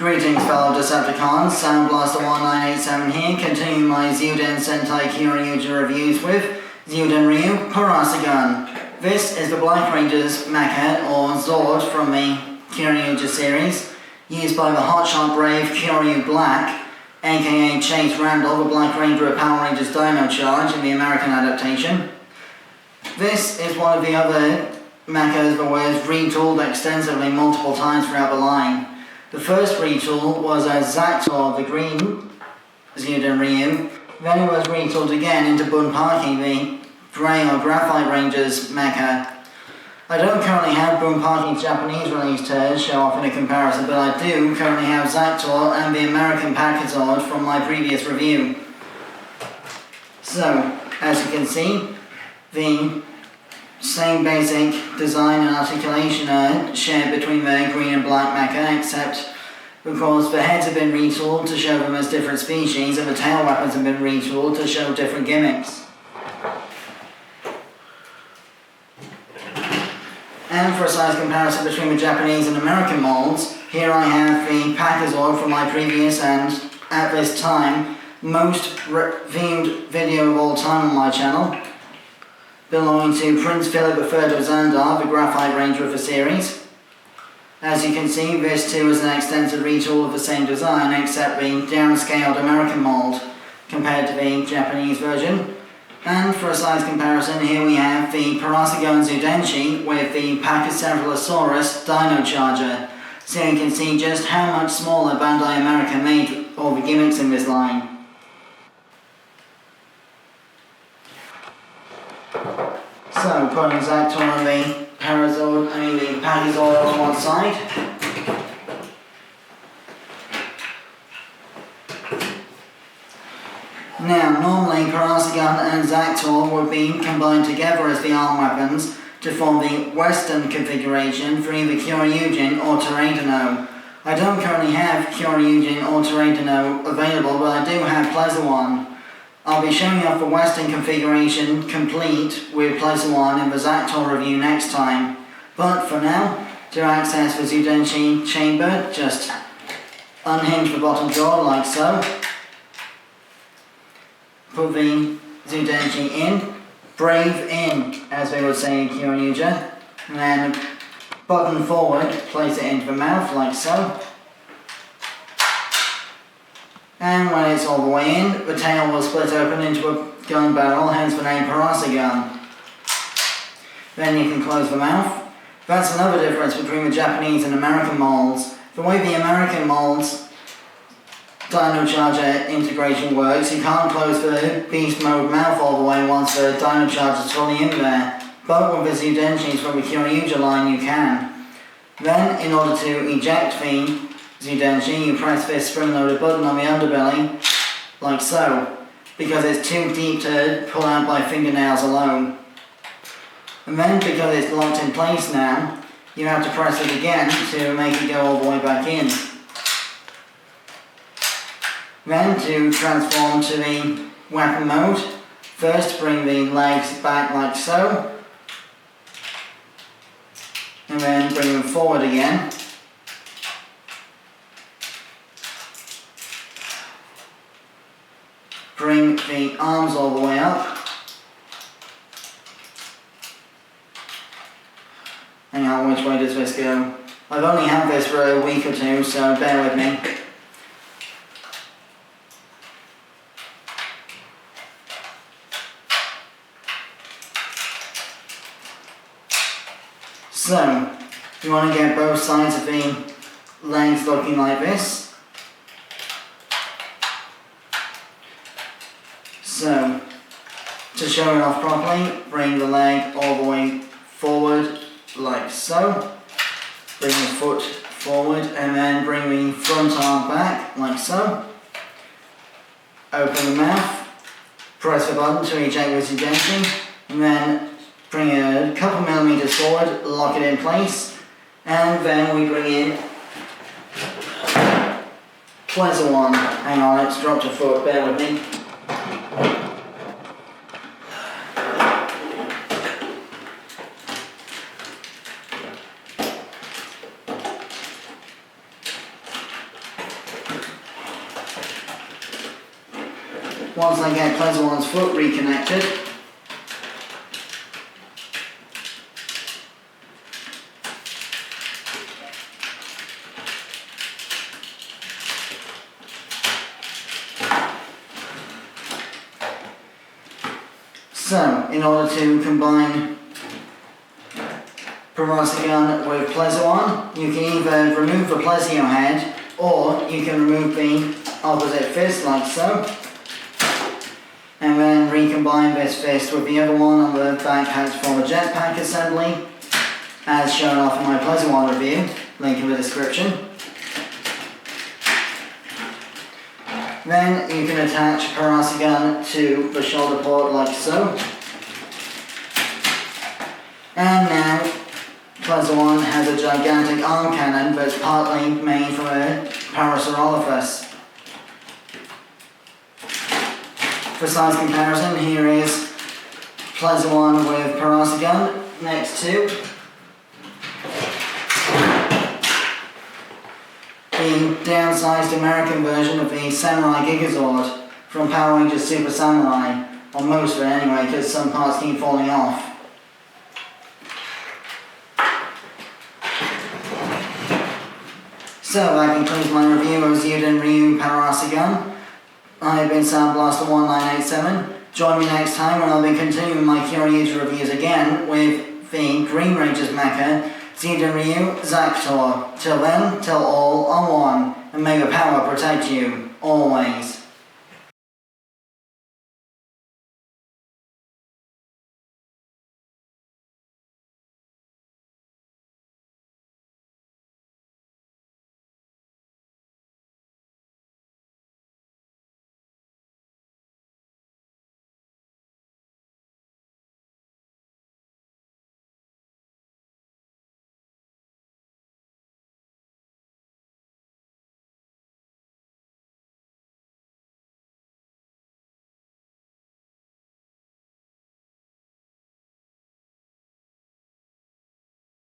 Greetings fellow Decepticons, Sound Blaster 1987 here, continuing my Zyuden Sentai Kyoryuger reviews with Zyudenryu Parasagun. This is the Black Rangers mecha, or Zord, from the Kyoryuger series, used by the hotshot brave Kyoryu Black, aka Chase Randall, the Black Ranger of Power Rangers Dino Charge in the American adaptation. This is one of the other mechas that was retooled extensively multiple times throughout the line. The first retool was as Zakutor, the green Zyudenryu. Then it was retooled again into Pachy, the grey or graphite Rangers mecha. I don't currently have Pachy's Japanese release to show off in a comparison, but I do currently have Zakutor and the American Pachy Zord from my previous review. So, as you can see, the same basic design and articulation are shared between the green and black mecha, except of course the heads have been retooled to show them as different species, and the tail weapons have been retooled to show different gimmicks. And for a size comparison between the Japanese and American molds, here I have the Pachy Zord from my previous and, at this time, most viewed video of all time on my channel, belonging to Prince Philip III of Zandar, the Graphite Ranger of the series. As you can see, this too is an extensive retool of the same design, except the downscaled American mold compared to the Japanese version. And for a size comparison, here we have the Parasagun Zyudenchi with the Parasaurolophus Dino Charger, so you can see just how much smaller Bandai America made all the gimmicks in this line. So, putting Zakutor and the the Pachy Zord on one side. Now, normally Parasagun and Zakutor would be combined together as the arm weapons to form the Western configuration for either Kyoryuger or Pteraiden-Oh. I don't currently have Kyoryuger or Pteraiden-Oh available, but I do have Plezuon. I'll be showing off the Western configuration complete with Plezuon in the Zakutor review next time. But for now, to access the Zyudenchi chamber, just unhinge the bottom drawer like so. Put the Zyudenchi in, brave in, as they would say in Kyoryuger, and then button forward, place it into the mouth like so. And when it's all the way in, the tail will split open into a gun barrel, hence the name Parasagun. Then you can close the mouth. That's another difference between the Japanese and American molds. The way the American molds Dino Charger integration works, you can't close the beast mode mouth all the way once the Dino Charge is fully in there. But with the Zyudenchis from the Kyoryuger line you can. Then, in order to eject the Zyudenchi, you press this spring-loaded button on the underbelly, like so, because it's too deep to pull out by fingernails alone. And then, because it's locked in place now, you have to press it again to make it go all the way back in. Then, to transform to the weapon mode, first bring the legs back like so, and then bring them forward again. Bring the arms all the way up. Hang on, which way does this go? I've only had this for a week or two, so bear with me. So, you want to get both sides of the legs looking like this. So, to show it off properly, bring the leg all the way forward like so. Bring the foot forward and then bring the front arm back like so. Open the mouth, press the button to eject the Zyudenchi, and then bring it a couple millimeters forward, lock it in place, and then we bring in Plezuon. Hang on, it's dropped a foot, bear with me. once I get Plezuon's foot reconnected. So, in order to combine Parasagun with Plezuon, you can either remove the Plezuon head, or you can remove the opposite fist like so, and then recombine this fist with the other one on the backpack for the jetpack assembly, as shown off in my Plezuon review, link in the description. Then you can attach Parasagun to the shoulder port like so. And now Plezuon has a gigantic arm cannon that's partly made from a Parasaurolophus. For size comparison, here is Plezuon with Parasagun next to the downsized American version of the Samurai Gigazord from Power Rangers Super Samurai, or most of it anyway, because some parts keep falling off. So that concludes my review of Zyudenryu Parasagun. I have been Soundblaster1987. Join me next time when I'll be continuing my Kyoryuger reviews again with the Green Rangers mecha, Zyudenryu Zakutor. Till then, till all are one, and may the power protect you, always.